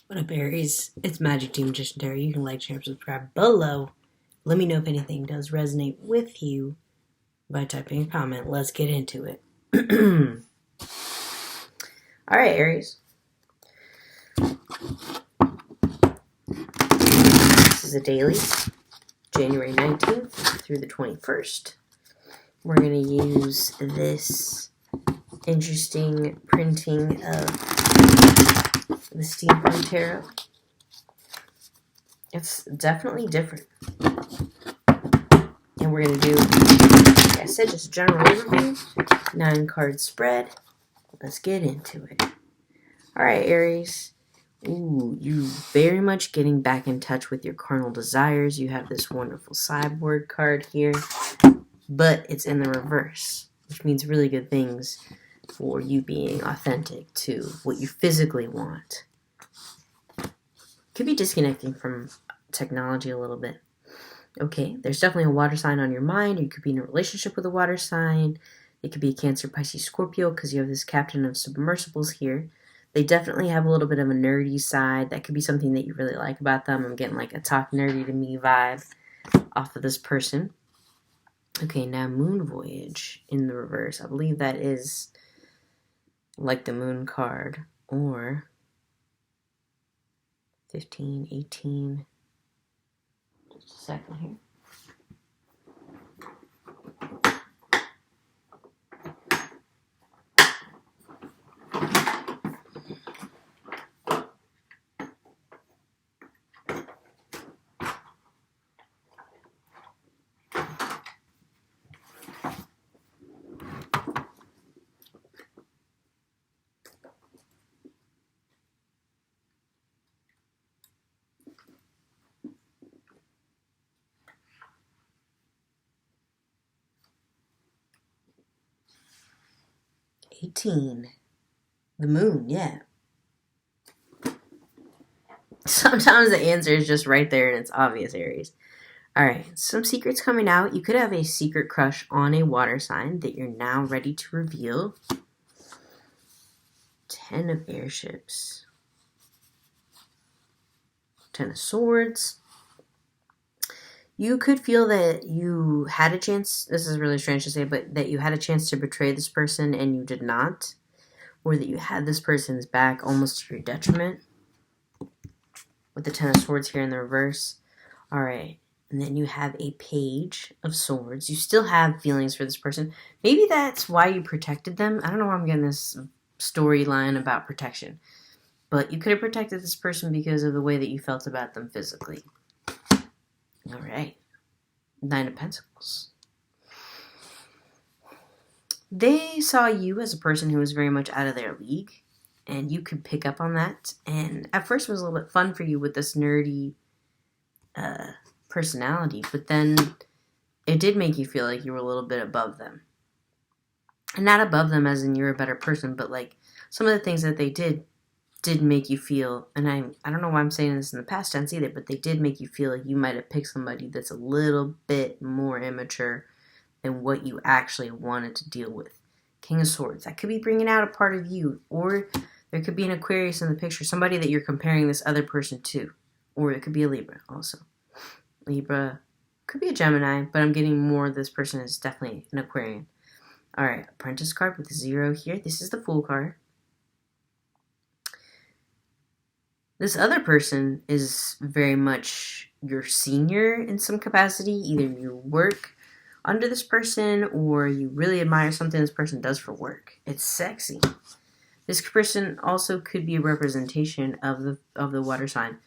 What up, Aries? It's Magic Team Magician Terry. You can like, share, and subscribe below. Let me know if anything does resonate with you by typing a comment. Let's get into it. Alright, Aries. This is a daily, January 19th through the 21st. We're going to use this interesting printing of the Steampunk Tarot. It's definitely different. And we're going to do, like I said, just a general overview. 9-card spread. Let's get into it. Alright, Aries. Ooh, you very much getting back in touch with your carnal desires. You have this wonderful sideboard card here. But it's in the reverse, which means really good things for you being authentic to what you physically want. Could be disconnecting from technology a little bit. Okay, there's definitely a water sign on your mind. You could be in a relationship with a water sign. It could be a Cancer, Pisces, Scorpio, because you have this captain of submersibles here. They definitely have a little bit of a nerdy side. That could be something that you really like about them. I'm getting like a talk nerdy to me vibe off of this person. Okay, now Moon Voyage in the reverse. I believe that is like the Moon card, or 15, 18. Just a second here. The Moon, yeah. Sometimes the answer is just right there and it's obvious, Aries. Alright, some secrets coming out. You could have a secret crush on a water sign that you're now ready to reveal. 10 of airships. 10 of swords. You could feel that you had a chance, this is really strange to say, but that you had a chance to betray this person and you did not. Or that you had this person's back almost to your detriment. With the 10 of swords here in the reverse. Alright, and then you have a page of swords. You still have feelings for this person. Maybe that's why you protected them. I don't know why I'm getting this storyline about protection. But you could have protected this person because of the way that you felt about them physically. Alright. 9 of Pentacles. They saw you as a person who was very much out of their league. And you could pick up on that. And at first it was a little bit fun for you with this nerdy personality. But then it did make you feel like you were a little bit above them. And not above them as in you're a better person. But like some of the things that they did make you feel, and I don't know why I'm saying this in the past tense either, but they did make you feel like you might have picked somebody that's a little bit more immature than what you actually wanted to deal with. King of Swords. That could be bringing out a part of you, or there could be an Aquarius in the picture, somebody that you're comparing this other person to, or it could be a Libra also. Libra could be a Gemini, but I'm getting more this person is definitely an Aquarian. Alright, Apprentice card with 0 here. This is the Fool card. This other person is very much your senior in some capacity. Either you work under this person or you really admire something this person does for work. It's sexy. This person also could be a representation of the water sign.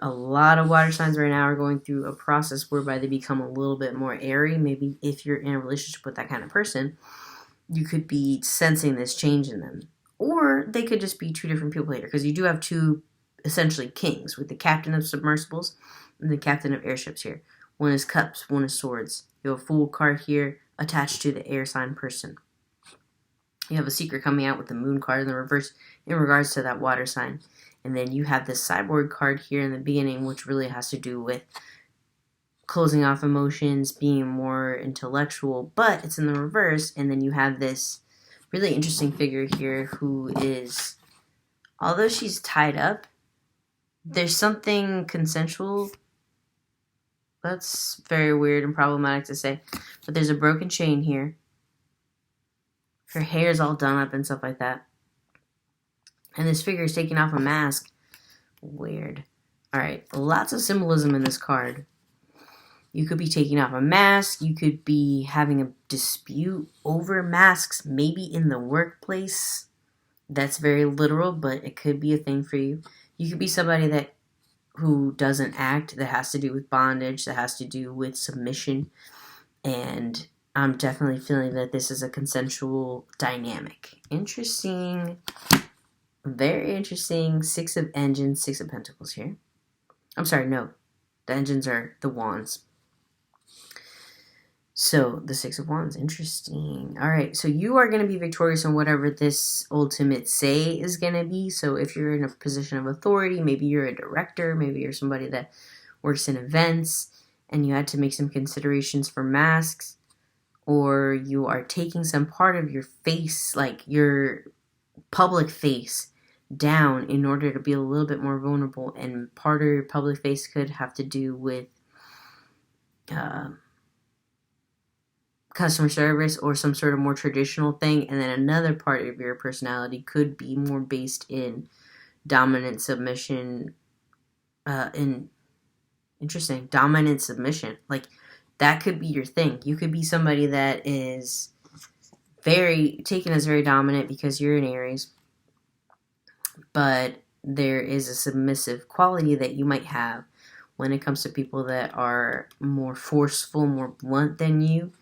A lot of water signs right now are going through a process whereby they become a little bit more airy. Maybe if you're in a relationship with that kind of person, you could be sensing this change in them. Or they could just be two different people later, because you do have two essentially kings with the captain of submersibles and the captain of airships here. One is cups, one is swords. You have a Fool card here attached to the air sign person. You have a secret coming out with the Moon card in the reverse in regards to that water sign. And then you have this sideboard card here in the beginning, which really has to do with closing off emotions, being more intellectual, but it's in the reverse. And then you have this really interesting figure here who is, although she's tied up, There's something consensual. That's very weird and problematic to say. But there's a broken chain here. Her hair's all done up and stuff like that. And this figure is taking off a mask. Weird. Alright, lots of symbolism in this card. You could be taking off a mask. You could be having a dispute over masks, maybe in the workplace. That's very literal, but it could be a thing for you. You could be somebody who doesn't act, that has to do with bondage, that has to do with submission. And I'm definitely feeling that this is a consensual dynamic. Interesting. Very interesting. 6 of Engines, 6 of Pentacles here. I'm sorry, no. The Engines are the Wands. So, the 6 of Wands. Interesting. Alright, so you are going to be victorious in whatever this ultimate say is going to be. So, if you're in a position of authority, maybe you're a director, maybe you're somebody that works in events, and you had to make some considerations for masks, or you are taking some part of your face, like your public face, down in order to be a little bit more vulnerable, and part of your public face could have to do with customer service or some sort of more traditional thing, and then another part of your personality could be more based in dominant submission, dominant submission. Like, that could be your thing. You could be somebody that is very taken as very dominant because you're an Aries, but there is a submissive quality that you might have when it comes to people that are more forceful, more blunt than you,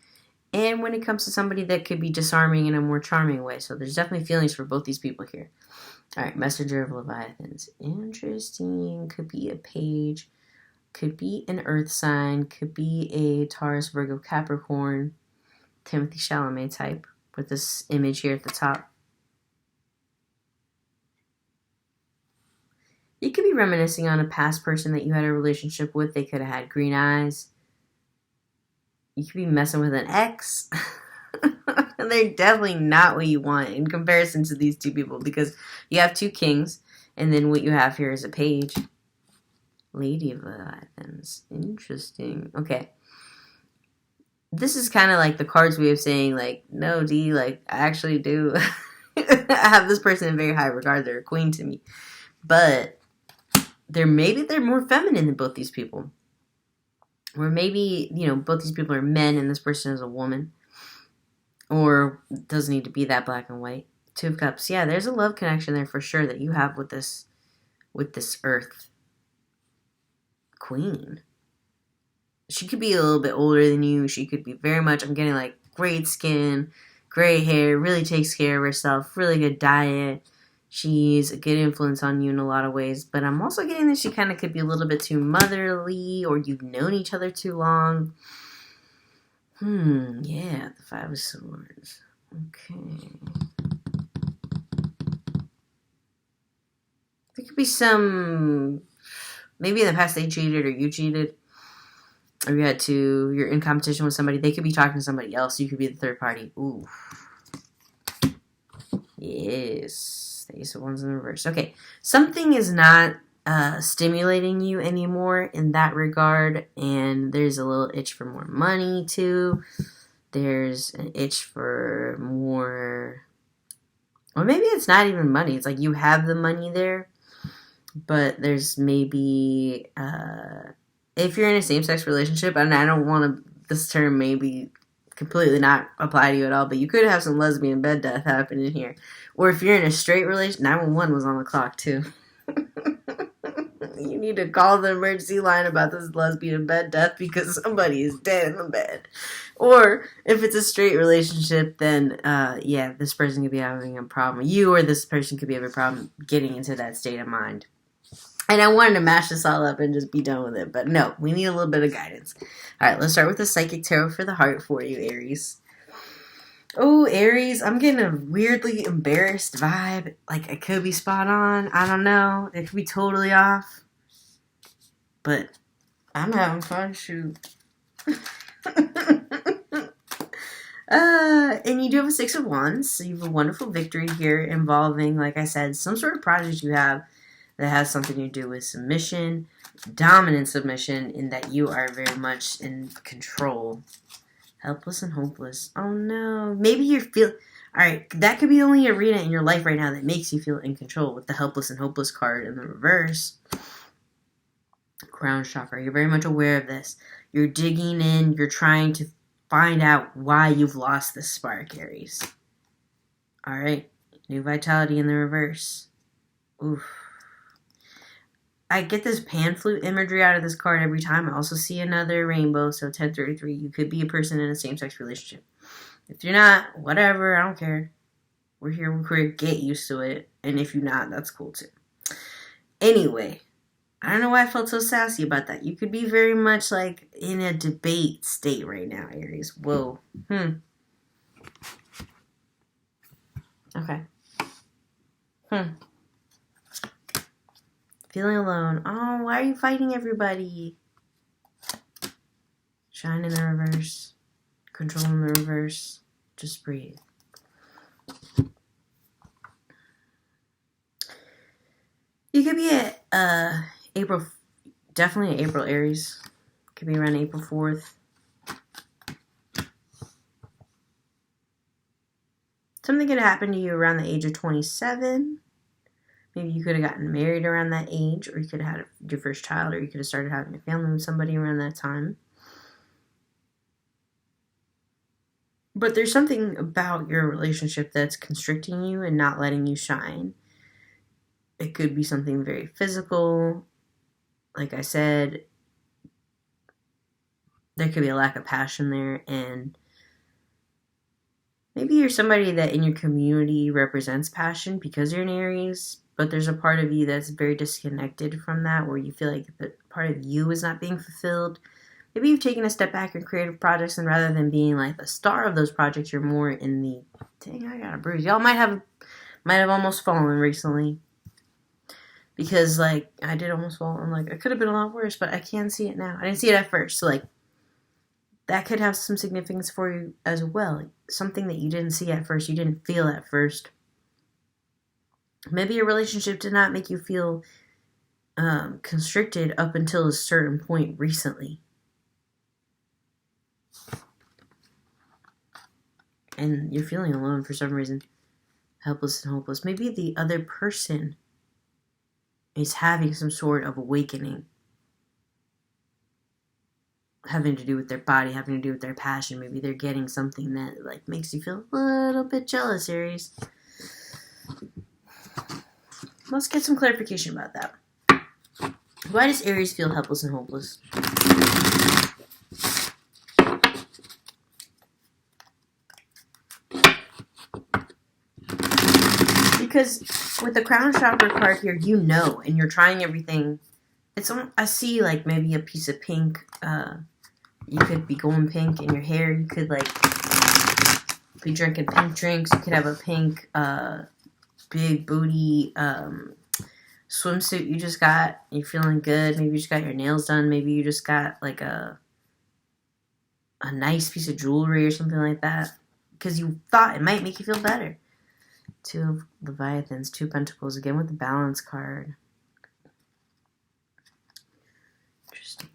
and when it comes to somebody that could be disarming in a more charming way. So there's definitely feelings for both these people here. Alright, Messenger of Leviathans. Interesting. Could be a page. Could be an earth sign. Could be a Taurus, Virgo, Capricorn, Timothy Chalamet type with this image here at the top. You could be reminiscing on a past person that you had a relationship with. They could have had green eyes. You could be messing with an ex. And they're definitely not what you want in comparison to these two people, because you have 2 kings, and then what you have here is a page. Lady of Leviathans. Interesting. Okay. This is kind of like the cards way of saying, like, no, D, like, I actually do. I have this person in very high regard. They're a queen to me. But they're more feminine than both these people. Or maybe, both these people are men and this person is a woman. Or it doesn't need to be that black and white. 2 of Cups. Yeah, there's a love connection there for sure that you have with this Earth Queen. She could be a little bit older than you. She could be very much, I'm getting like great skin, gray hair, really takes care of herself, really good diet. She's a good influence on you in a lot of ways, but I'm also getting that she kind of could be a little bit too motherly, or you've known each other too long. Yeah, the 5 of Swords. Okay. There could be some, maybe in the past they cheated or you cheated, or you're in competition with somebody. They could be talking to somebody else. You could be the third party. Ooh. Yes. The Ace of Wands in the reverse. Okay. Something is not stimulating you anymore in that regard, and there's a little itch for more money too. There's an itch for more, or maybe it's not even money. It's like you have the money there, but there's maybe if you're in a same-sex relationship, and I don't want this term maybe completely not apply to you at all, but you could have some lesbian bed death happening here. Or if you're in a straight relationship, 911 was on the clock too. You need to call the emergency line about this lesbian bed death because somebody is dead in the bed. Or if it's a straight relationship, then this person could be having a problem. You or this person could be having a problem getting into that state of mind. And I wanted to mash this all up and just be done with it, but no, we need a little bit of guidance. All right, let's start with the Psychic Tarot for the heart for you, Aries. Oh, Aries, I'm getting a weirdly embarrassed vibe. Like, it could be spot on. I don't know. It could be totally off. But I'm having fun, shoot. And you do have a 6 of Wands, so you have a wonderful victory here involving, like I said, some sort of project you have that has something to do with submission, dominant submission, in that you are very much in control. Helpless and hopeless. Oh no. Maybe you feel... Alright, that could be the only arena in your life right now that makes you feel in control with the helpless and hopeless card in the reverse. Crown chakra. You're very much aware of this. You're digging in. You're trying to find out why you've lost this spark, Aries. Alright. New vitality in the reverse. Oof. I get this pan flute imagery out of this card every time. I also see another rainbow, so 1033. You could be a person in a same-sex relationship. If you're not, whatever, I don't care. We're here to get used to it. And if you're not, that's cool too. Anyway, I don't know why I felt so sassy about that. You could be very much like in a debate state right now, Aries. Whoa. Okay. Feeling alone. Oh, why are you fighting everybody? Shine in the reverse. Control in the reverse. Just breathe. You could be at April, definitely April, Aries. Could be around April 4th. Something could happen to you around the age of 27. Maybe you could have gotten married around that age, or you could have had your first child, or you could have started having a family with somebody around that time. But there's something about your relationship that's constricting you and not letting you shine. It could be something very physical. Like I said, there could be a lack of passion there, and maybe you're somebody that in your community represents passion because you're an Aries, but there's a part of you that's very disconnected from that, where you feel like the part of you is not being fulfilled. Maybe you've taken a step back in creative projects, and rather than being like the star of those projects, you're more in the, dang, I got a bruise. Y'all might have almost fallen recently. Because, like, I did almost fall. I'm like, it could have been a lot worse, but I can see it now. I didn't see it at first. So, like, that could have some significance for you as well. Like, something that you didn't see at first, you didn't feel at first. Maybe your relationship did not make you feel constricted up until a certain point recently. And you're feeling alone for some reason. Helpless and hopeless. Maybe the other person is having some sort of awakening. Having to do with their body, having to do with their passion. Maybe they're getting something that like makes you feel a little bit jealous, Aries. Let's get some clarification about that. Why does Aries feel helpless and hopeless? Because with the crown chakra card here, you know, and you're trying everything. I see like maybe a piece of pink. You could be going pink in your hair. You could like be drinking pink drinks. You could have a pink big booty swimsuit you just got. You're feeling good. Maybe you just got your nails done. Maybe you just got like a nice piece of jewelry or something like that. Because you thought it might make you feel better. 2 of Leviathans, 2 Pentacles, again with the balance card. Interesting.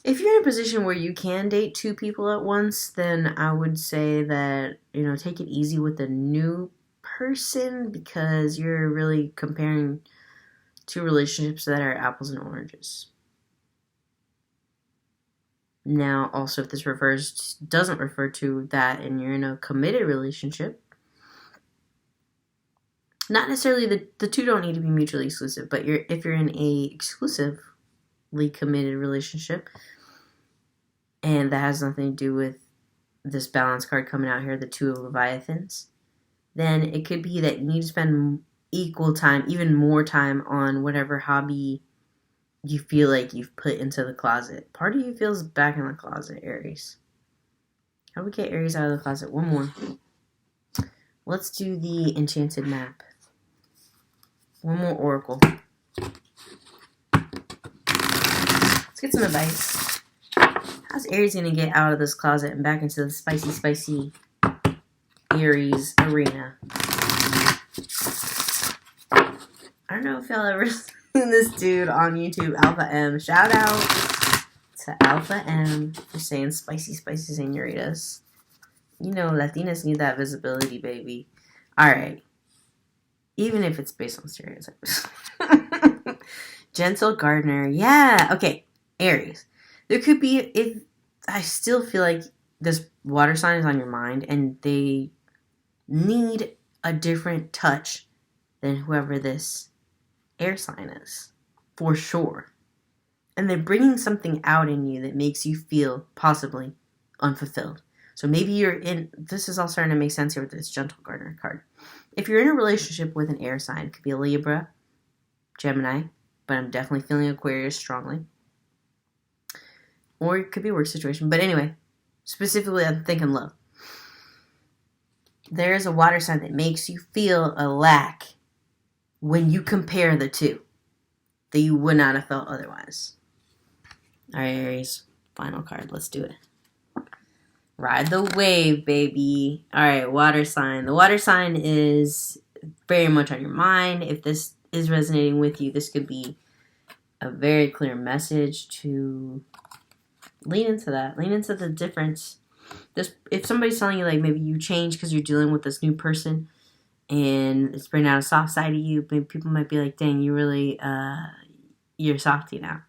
If you're in a position where you can date 2 people at once, then I would say that, take it easy with the new person, because you're really comparing 2 relationships that are apples and oranges. Now, also, if this reverse doesn't refer to that and you're in a committed relationship, not necessarily the 2 don't need to be mutually exclusive, but if you're in a exclusively committed relationship, and that has nothing to do with this balance card coming out here, the 2 of Leviathans, then it could be that you need to spend equal time, even more time, on whatever hobby you feel like you've put into the closet. Part of you feels back in the closet, Aries. How do we get Aries out of the closet? One more. Let's do the enchanted map. One more oracle. Let's get some advice. How's Aries going to get out of this closet and back into the spicy, spicy Aries arena? I don't know if y'all ever seen this dude on YouTube, Alpha M. Shout out to Alpha M for saying spicy, spicy senoritas. You know, Latinas need that visibility, baby. Alright. Even if it's based on stereotypes. Gentle gardener. Yeah. Okay. Aries. There could be, if I still feel like this water sign is on your mind and they need a different touch than whoever this air sign is. For sure. And they're bringing something out in you that makes you feel possibly unfulfilled. So maybe you're in, this is all starting to make sense here with this gentle gardener card. If you're in a relationship with an air sign, it could be a Libra, Gemini, but I'm definitely feeling Aquarius strongly. Or it could be a work situation. But anyway, specifically I'm thinking love. There is a water sign that makes you feel a lack when you compare the two that you would not have felt otherwise. All right, Aries, final card. Let's do it. Ride the wave, baby. All right, water sign. The water sign is very much on your mind. If this is resonating with you, this could be a very clear message to lean into that. Lean into the difference. If somebody's telling you, like, maybe you change because you're dealing with this new person and it's bringing out a soft side of you, maybe people might be like, dang, you really, you're softy now.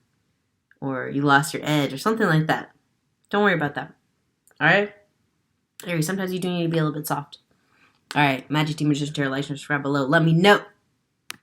Or you lost your edge or something like that. Don't worry about that. Alright? Aries, sometimes you do need to be a little bit soft. Alright, Magic Demon Magician Tarot Light, subscribe below. Let me know.